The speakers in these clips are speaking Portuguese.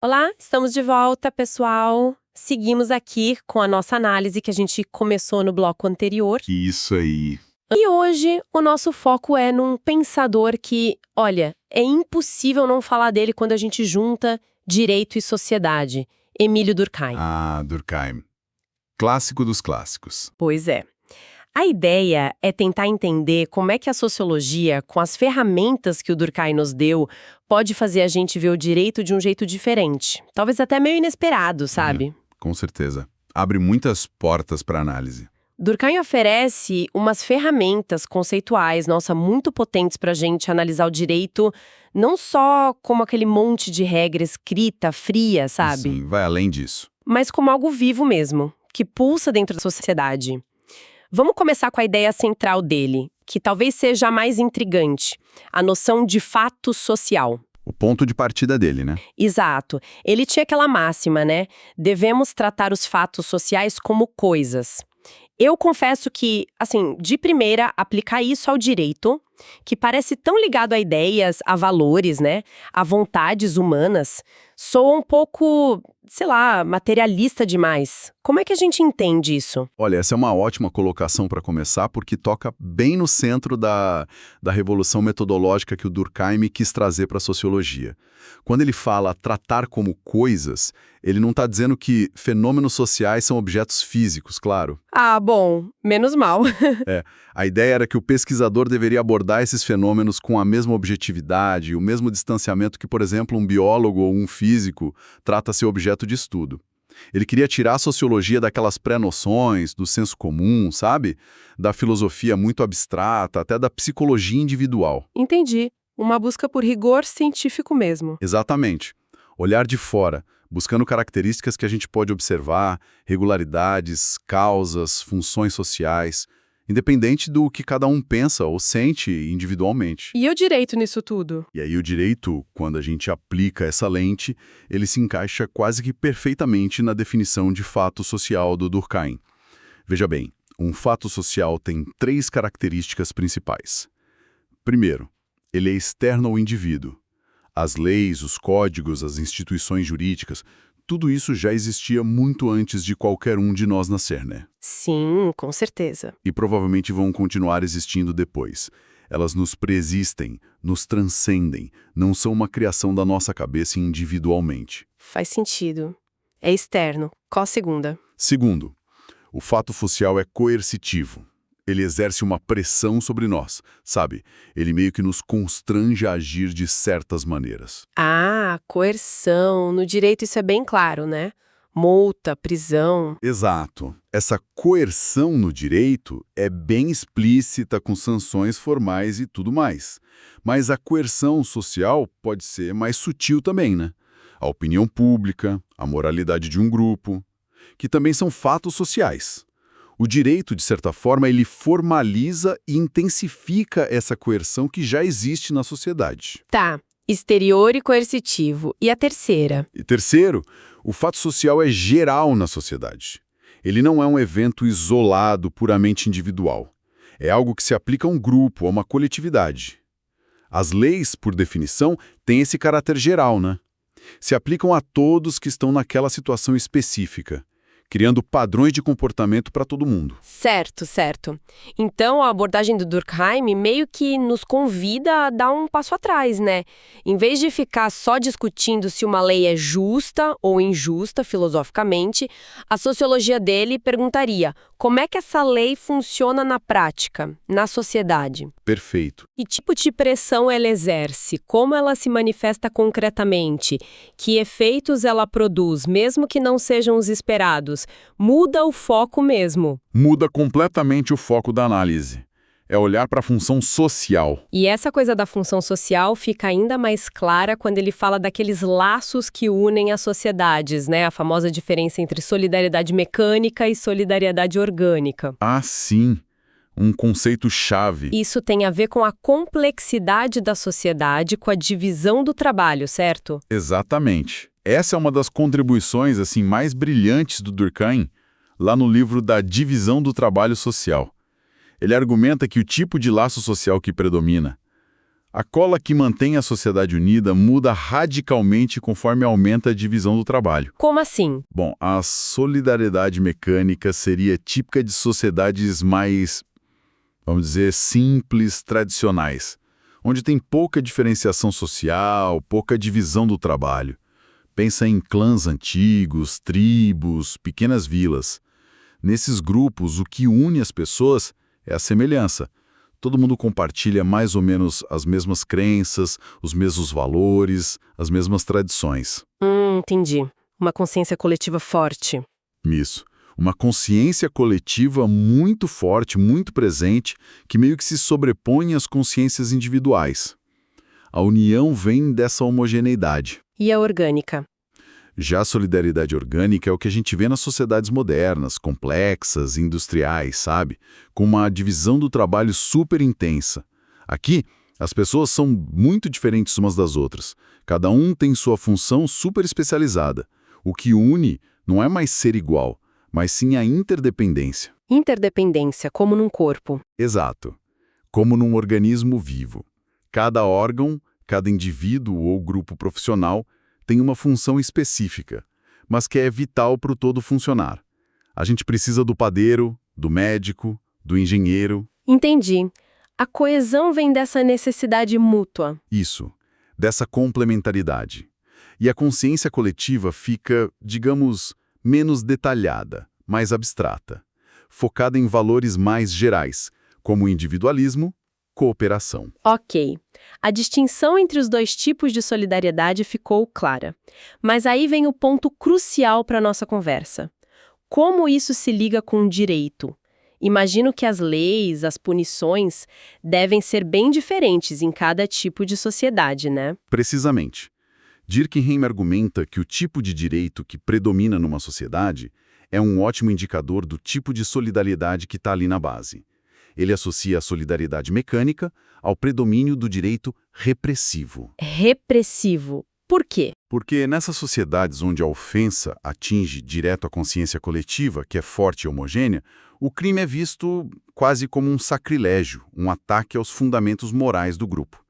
Olá, estamos de volta, pessoal. Seguimos aqui com a nossa análise que a gente começou no bloco anterior. Isso aí. E hoje o nosso foco é num pensador que, olha, é impossível não falar dele quando a gente junta direito e sociedade. Emílio Durkheim. Ah, Durkheim. Clássico dos clássicos. Pois é. A ideia é tentar entender como é que a sociologia, com as ferramentas que o Durkheim nos deu, pode fazer a gente ver o direito de um jeito diferente. Talvez até meio inesperado, sabe? Com certeza. Abre muitas portas para análise. Durkheim oferece umas ferramentas conceituais, nossa, muito potentes para a gente analisar o direito, não só como aquele monte de regra escrita, fria, sabe? Sim, vai além disso. Mas como algo vivo mesmo, que pulsa dentro da sociedade. Vamos começar com a ideia central dele, que talvez seja a mais intrigante, a noção de fato social. O ponto de partida dele, né? Exato. Ele tinha aquela máxima, né? Devemos tratar os fatos sociais como coisas. Eu confesso que, assim, de primeira, aplicar isso ao direito, que parece tão ligado a ideias, a valores, né? A vontades humanas, soa um pouco, sei lá, materialista demais. Como é que a gente entende isso? Olha, essa é uma ótima colocação para começar, porque toca bem no centro da revolução metodológica que o Durkheim quis trazer para a sociologia. Quando ele fala tratar como coisas, ele não está dizendo que fenômenos sociais são objetos físicos, claro. Ah, bom, menos mal. A ideia era que o pesquisador deveria abordar esses fenômenos com a mesma objetividade, o mesmo distanciamento que, por exemplo, um biólogo ou um físico trata seu objeto de estudo. Ele queria tirar a sociologia daquelas pré-noções, do senso comum, sabe? Da filosofia muito abstrata, até da psicologia individual. Entendi. Uma busca por rigor científico mesmo. Exatamente. Olhar de fora, buscando características que a gente pode observar, regularidades, causas, funções sociais, independente do que cada um pensa ou sente individualmente. E o direito nisso tudo? E aí o direito, quando a gente aplica essa lente, ele se encaixa quase que perfeitamente na definição de fato social do Durkheim. Veja bem, um fato social tem 3 características principais. Primeiro, ele é externo ao indivíduo. As leis, os códigos, as instituições jurídicas, tudo isso já existia muito antes de qualquer um de nós nascer, né? Sim, com certeza. E provavelmente vão continuar existindo depois. Elas nos preexistem, nos transcendem, não são uma criação da nossa cabeça individualmente. Faz sentido. É externo. Qual a segunda? Segundo, o fato social é coercitivo. Ele exerce uma pressão sobre nós, sabe? Ele meio que nos constrange a agir de certas maneiras. Ah, coerção. No direito isso é bem claro, né? Multa, prisão. Exato. Essa coerção no direito é bem explícita, com sanções formais e tudo mais. Mas a coerção social pode ser mais sutil também, né? A opinião pública, a moralidade de um grupo, que também são fatos sociais. O direito, de certa forma, ele formaliza e intensifica essa coerção que já existe na sociedade. Tá. Exterior e coercitivo. E a terceira? E terceiro, o fato social é geral na sociedade. Ele não é um evento isolado, puramente individual. É algo que se aplica a um grupo, a uma coletividade. As leis, por definição, têm esse caráter geral, né? Se aplicam a todos que estão naquela situação específica, criando padrões de comportamento para todo mundo. Certo, certo. Então, a abordagem do Durkheim meio que nos convida a dar um passo atrás, né? Em vez de ficar só discutindo se uma lei é justa ou injusta filosoficamente, a sociologia dele perguntaria como é que essa lei funciona na prática, na sociedade. Perfeito. Que tipo de pressão ela exerce? Como ela se manifesta concretamente? Que efeitos ela produz, mesmo que não sejam os esperados? Muda o foco mesmo. Muda completamente o foco da análise. É olhar para a função social. E essa coisa da função social fica ainda mais clara quando ele fala daqueles laços que unem as sociedades, né? A famosa diferença entre solidariedade mecânica e solidariedade orgânica. Ah, sim. Um conceito-chave. Isso tem a ver com a complexidade da sociedade, com a divisão do trabalho, certo? Exatamente. Essa é uma das contribuições assim mais brilhantes do Durkheim, lá no livro da Divisão do Trabalho Social. Ele argumenta que o tipo de laço social que predomina, A cola que mantém a sociedade unida muda radicalmente conforme aumenta a divisão do trabalho. Como assim? Bom, a solidariedade mecânica seria típica de sociedades mais, vamos dizer, simples, tradicionais, onde tem pouca diferenciação social, pouca divisão do trabalho. Pensa em clãs antigos, tribos, pequenas vilas. Nesses grupos, o que une as pessoas é a semelhança. Todo mundo compartilha mais ou menos as mesmas crenças, os mesmos valores, as mesmas tradições. Entendi. Uma consciência coletiva forte. Isso. Uma consciência coletiva muito forte, muito presente, que meio que se sobrepõe às consciências individuais. A união vem dessa homogeneidade. E a orgânica? Já a solidariedade orgânica é o que a gente vê nas sociedades modernas, complexas, industriais, sabe? Com uma divisão do trabalho super intensa. Aqui, as pessoas são muito diferentes umas das outras. Cada um tem sua função super especializada. O que une não é mais ser igual, mas sim a interdependência. Interdependência, como num corpo. Exato. Como num organismo vivo. Cada órgão, cada indivíduo ou grupo profissional tem uma função específica, mas que é vital para o todo funcionar. A gente precisa do padeiro, do médico, do engenheiro. Entendi. A coesão vem dessa necessidade mútua. Isso, dessa complementaridade. E a consciência coletiva fica, digamos, menos detalhada, mais abstrata, focada em valores mais gerais, como individualismo, cooperação. Ok. A distinção entre os dois tipos de solidariedade ficou clara. Mas aí vem o ponto crucial para a nossa conversa. Como isso se liga com o direito? Imagino que as leis, as punições, devem ser bem diferentes em cada tipo de sociedade, né? Precisamente. Durkheim argumenta que o tipo de direito que predomina numa sociedade é um ótimo indicador do tipo de solidariedade que está ali na base. Ele associa a solidariedade mecânica ao predomínio do direito repressivo. Repressivo. Por quê? Porque nessas sociedades onde a ofensa atinge direto a consciência coletiva, que é forte e homogênea, o crime é visto quase como um sacrilégio, um ataque aos fundamentos morais do grupo.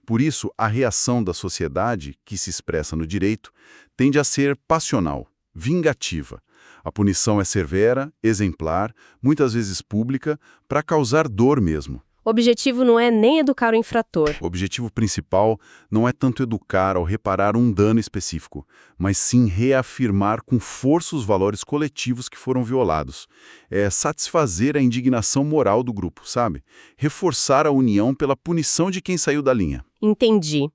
Por isso, a reação da sociedade, que se expressa no direito, tende a ser passional, vingativa. A punição é severa, exemplar, muitas vezes pública, para causar dor mesmo. O objetivo não é nem educar o infrator. O objetivo principal não é tanto educar ou reparar um dano específico, mas sim reafirmar com força os valores coletivos que foram violados. É satisfazer a indignação moral do grupo, sabe? Reforçar a união pela punição de quem saiu da linha. Entendi.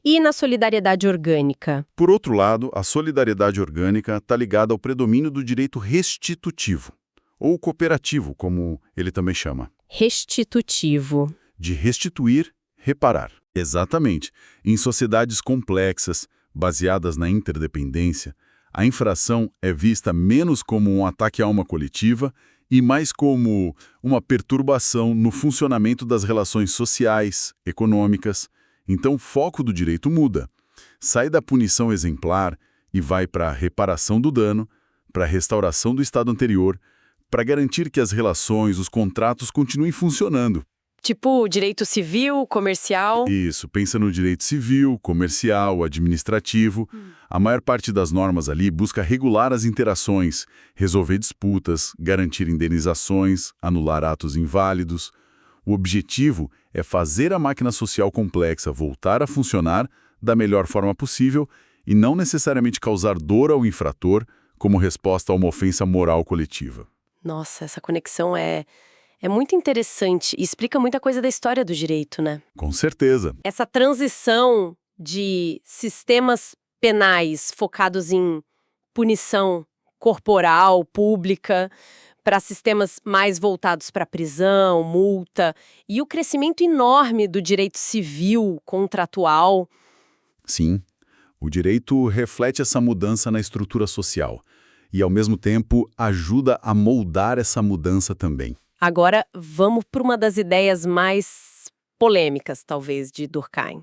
E na solidariedade orgânica? Por outro lado, a solidariedade orgânica está ligada ao predomínio do direito restitutivo, ou cooperativo, como ele também chama. Restitutivo. De restituir, reparar. Exatamente. Em sociedades complexas, baseadas na interdependência, a infração é vista menos como um ataque à alma coletiva e mais como uma perturbação no funcionamento das relações sociais, econômicas. Então, o foco do direito muda. Sai da punição exemplar e vai para a reparação do dano, para a restauração do estado anterior, para garantir que as relações, os contratos continuem funcionando. Tipo direito civil, comercial? Isso, pensa no direito civil, comercial, administrativo. A maior parte das normas ali busca regular as interações, resolver disputas, garantir indenizações, anular atos inválidos. O objetivo é fazer a máquina social complexa voltar a funcionar da melhor forma possível e não necessariamente causar dor ao infrator como resposta a uma ofensa moral coletiva. Nossa, essa conexão é muito interessante e explica muita coisa da história do direito, né? Com certeza. Essa transição de sistemas penais focados em punição corporal, pública, para sistemas mais voltados para prisão, multa, e o crescimento enorme do direito civil, contratual. Sim, o direito reflete essa mudança na estrutura social e, ao mesmo tempo, ajuda a moldar essa mudança também. Agora, vamos para uma das ideias mais polêmicas, talvez, de Durkheim.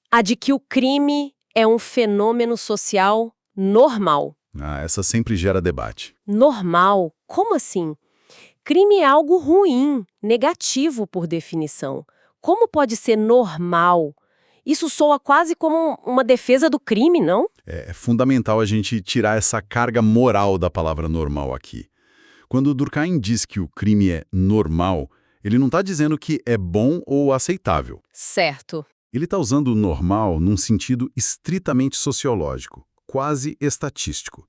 A de que o crime é um fenômeno social normal. Essa sempre gera debate. Normal? Como assim? Crime é algo ruim, negativo por definição. Como pode ser normal? Isso soa quase como uma defesa do crime, não? É fundamental a gente tirar essa carga moral da palavra normal aqui. Quando Durkheim diz que o crime é normal, ele não está dizendo que é bom ou aceitável. Certo. Ele está usando o normal num sentido estritamente sociológico, quase estatístico.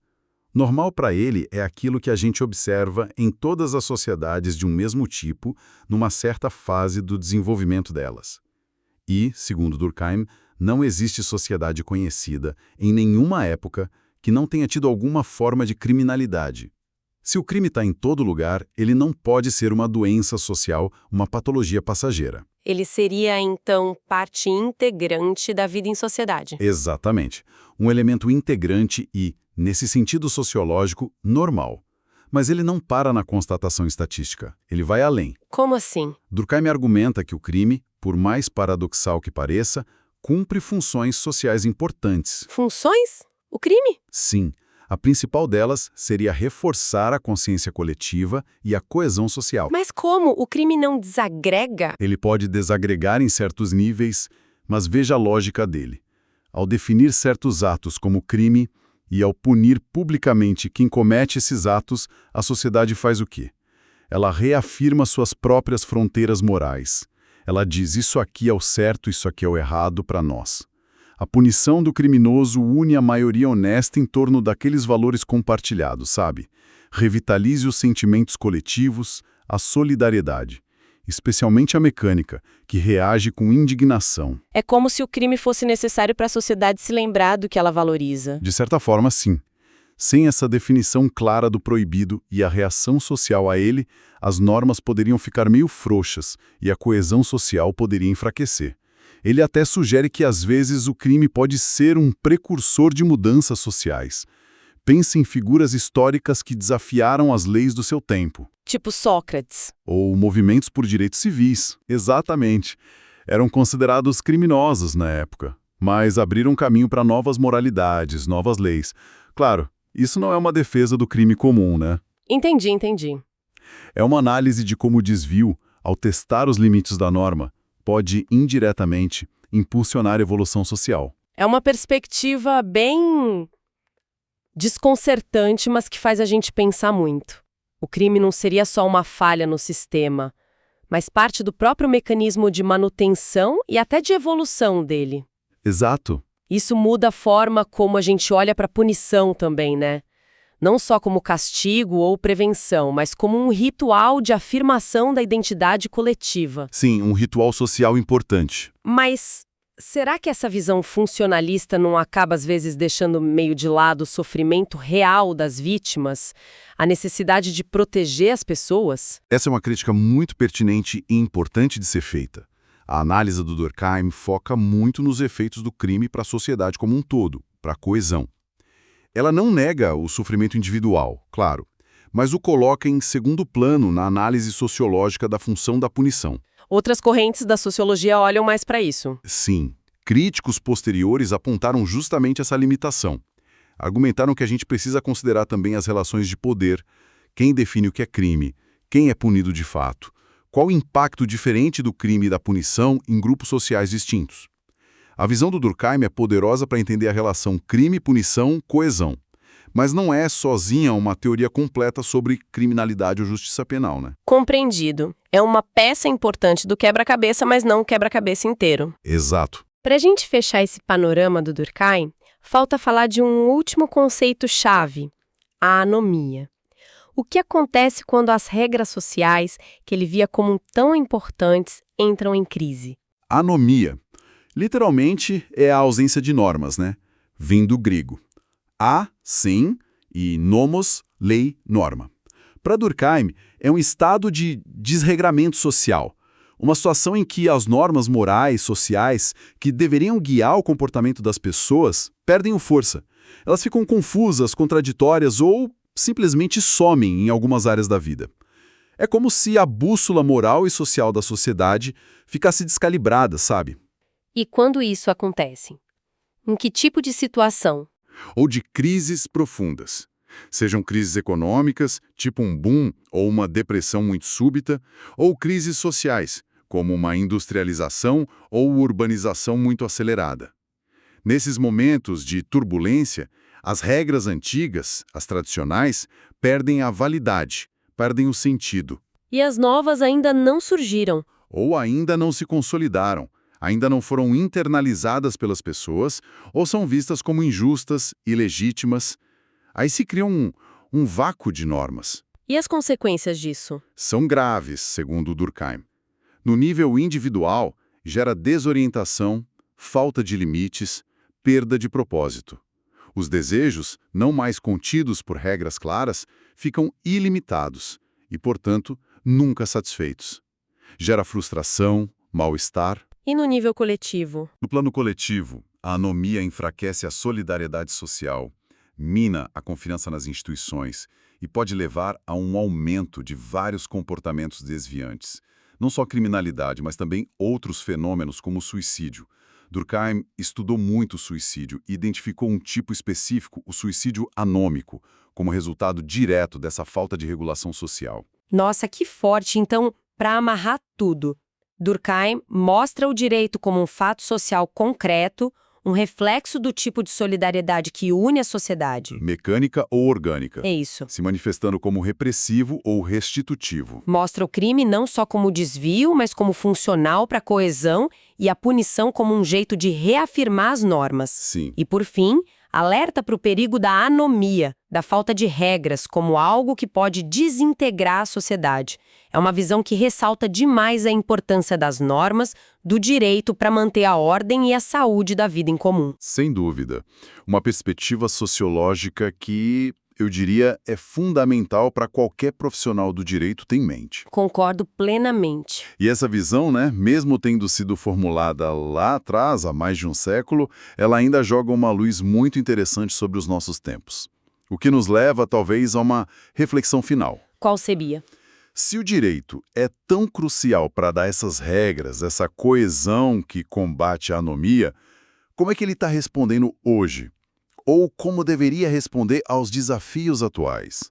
Normal para ele é aquilo que a gente observa em todas as sociedades de um mesmo tipo, numa certa fase do desenvolvimento delas. E, segundo Durkheim, não existe sociedade conhecida, em nenhuma época, que não tenha tido alguma forma de criminalidade. Se o crime está em todo lugar, ele não pode ser uma doença social, uma patologia passageira. Ele seria, então, parte integrante da vida em sociedade. Exatamente. Um elemento integrante e, nesse sentido sociológico, normal. Mas ele não para na constatação estatística. Ele vai além. Como assim? Durkheim argumenta que o crime, por mais paradoxal que pareça, cumpre funções sociais importantes. Funções? O crime? Sim, a principal delas seria reforçar a consciência coletiva e a coesão social. Mas como? O crime não desagrega? Ele pode desagregar em certos níveis, mas veja a lógica dele. Ao definir certos atos como crime e ao punir publicamente quem comete esses atos, a sociedade faz o quê? Ela reafirma suas próprias fronteiras morais. Ela diz: isso aqui é o certo, isso aqui é o errado para nós. A punição do criminoso une a maioria honesta em torno daqueles valores compartilhados, sabe? Revitalize os sentimentos coletivos, a solidariedade. Especialmente a mecânica, que reage com indignação. É como se o crime fosse necessário para a sociedade se lembrar do que ela valoriza. De certa forma, sim. Sem essa definição clara do proibido e a reação social a ele, as normas poderiam ficar meio frouxas e a coesão social poderia enfraquecer. Ele até sugere que, às vezes, o crime pode ser um precursor de mudanças sociais. Pense em figuras históricas que desafiaram as leis do seu tempo. Tipo Sócrates. Ou movimentos por direitos civis. Exatamente. Eram considerados criminosos na época, mas abriram caminho para novas moralidades, novas leis. Claro, isso não é uma defesa do crime comum, né? Entendi. É uma análise de como o desvio, ao testar os limites da norma, pode, indiretamente, impulsionar a evolução social. É uma perspectiva bem desconcertante, mas que faz a gente pensar muito. O crime não seria só uma falha no sistema, mas parte do próprio mecanismo de manutenção e até de evolução dele. Exato. Isso muda a forma como a gente olha para a punição também, né? Não só como castigo ou prevenção, mas como um ritual de afirmação da identidade coletiva. Sim, um ritual social importante. Mas será que essa visão funcionalista não acaba, às vezes, deixando meio de lado o sofrimento real das vítimas, a necessidade de proteger as pessoas? Essa é uma crítica muito pertinente e importante de ser feita. A análise do Durkheim foca muito nos efeitos do crime para a sociedade como um todo, para a coesão. Ela não nega o sofrimento individual, claro, mas o coloca em segundo plano na análise sociológica da função da punição. Outras correntes da sociologia olham mais para isso. Sim, críticos posteriores apontaram justamente essa limitação. Argumentaram que a gente precisa considerar também as relações de poder, quem define o que é crime, quem é punido de fato, qual o impacto diferente do crime e da punição em grupos sociais distintos. A visão do Durkheim é poderosa para entender a relação crime, punição, coesão. Mas não é sozinha uma teoria completa sobre criminalidade ou justiça penal, né? Compreendido. É uma peça importante do quebra-cabeça, mas não o quebra-cabeça inteiro. Exato. Para a gente fechar esse panorama do Durkheim, falta falar de um último conceito-chave, a anomia. O que acontece quando as regras sociais, que ele via como tão importantes, entram em crise? Anomia. Literalmente é a ausência de normas, né? Vindo do grego. A, sim, e nomos, lei, norma. Para Durkheim, é um estado de desregramento social. Uma situação em que as normas morais, sociais, que deveriam guiar o comportamento das pessoas, perdem força. Elas ficam confusas, contraditórias ou simplesmente somem em algumas áreas da vida. É como se a bússola moral e social da sociedade ficasse descalibrada, sabe? E quando isso acontece? Em que tipo de situação? Ou de crises profundas. Sejam crises econômicas, tipo um boom ou uma depressão muito súbita, ou crises sociais, como uma industrialização ou urbanização muito acelerada. Nesses momentos de turbulência, as regras antigas, as tradicionais, perdem a validade, perdem o sentido. E as novas ainda não surgiram. Ou ainda não se consolidaram, ainda não foram internalizadas pelas pessoas, ou são vistas como injustas, ilegítimas. Aí se cria um vácuo de normas. E as consequências disso? São graves, segundo Durkheim. No nível individual, gera desorientação, falta de limites, perda de propósito. Os desejos, não mais contidos por regras claras, ficam ilimitados e, portanto, nunca satisfeitos. Gera frustração, mal-estar. E no nível coletivo? No plano coletivo, a anomia enfraquece a solidariedade social, mina a confiança nas instituições e pode levar a um aumento de vários comportamentos desviantes. Não só criminalidade, mas também outros fenômenos como o suicídio. Durkheim estudou muito o suicídio e identificou um tipo específico, o suicídio anômico, como resultado direto dessa falta de regulação social. Nossa, que forte! Então, para amarrar tudo, Durkheim mostra o direito como um fato social concreto, um reflexo do tipo de solidariedade que une a sociedade. Mecânica ou orgânica. É isso. Se manifestando como repressivo ou restitutivo. Mostra o crime não só como desvio, mas como funcional para a coesão e a punição como um jeito de reafirmar as normas. Sim. E, por fim, alerta para o perigo da anomia, da falta de regras, como algo que pode desintegrar a sociedade. É uma visão que ressalta demais a importância das normas, do direito para manter a ordem e a saúde da vida em comum. Sem dúvida. Uma perspectiva sociológica que, eu diria, é fundamental para qualquer profissional do direito ter em mente. Concordo plenamente. E essa visão, mesmo tendo sido formulada lá atrás, há mais de um século, ela ainda joga uma luz muito interessante sobre os nossos tempos. O que nos leva, talvez, a uma reflexão final. Qual seria? Se o direito é tão crucial para dar essas regras, essa coesão que combate a anomia, como é que ele está respondendo hoje? Ou como deveria responder aos desafios atuais?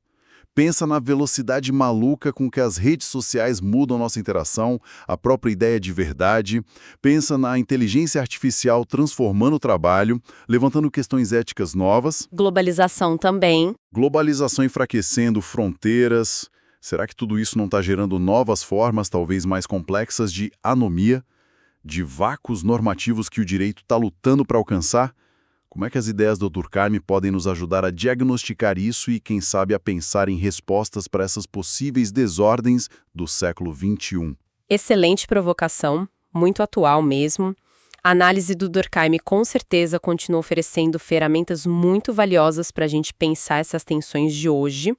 Pensa na velocidade maluca com que as redes sociais mudam nossa interação, a própria ideia de verdade. Pensa na inteligência artificial transformando o trabalho, levantando questões éticas novas. Globalização também. Globalização enfraquecendo fronteiras. Será que tudo isso não está gerando novas formas, talvez mais complexas, de anomia, de vácuos normativos que o direito está lutando para alcançar? Como é que as ideias do Durkheim podem nos ajudar a diagnosticar isso e, quem sabe, a pensar em respostas para essas possíveis desordens do século XXI? Excelente provocação, muito atual mesmo. A análise do Durkheim com certeza continua oferecendo ferramentas muito valiosas para a gente pensar essas tensões de hoje.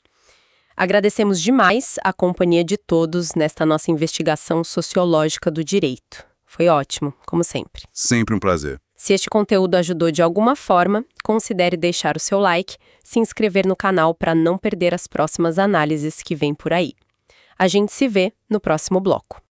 Agradecemos demais a companhia de todos nesta nossa investigação sociológica do direito. Foi ótimo, como sempre. Sempre um prazer. Se este conteúdo ajudou de alguma forma, considere deixar o seu like, se inscrever no canal para não perder as próximas análises que vêm por aí. A gente se vê no próximo bloco.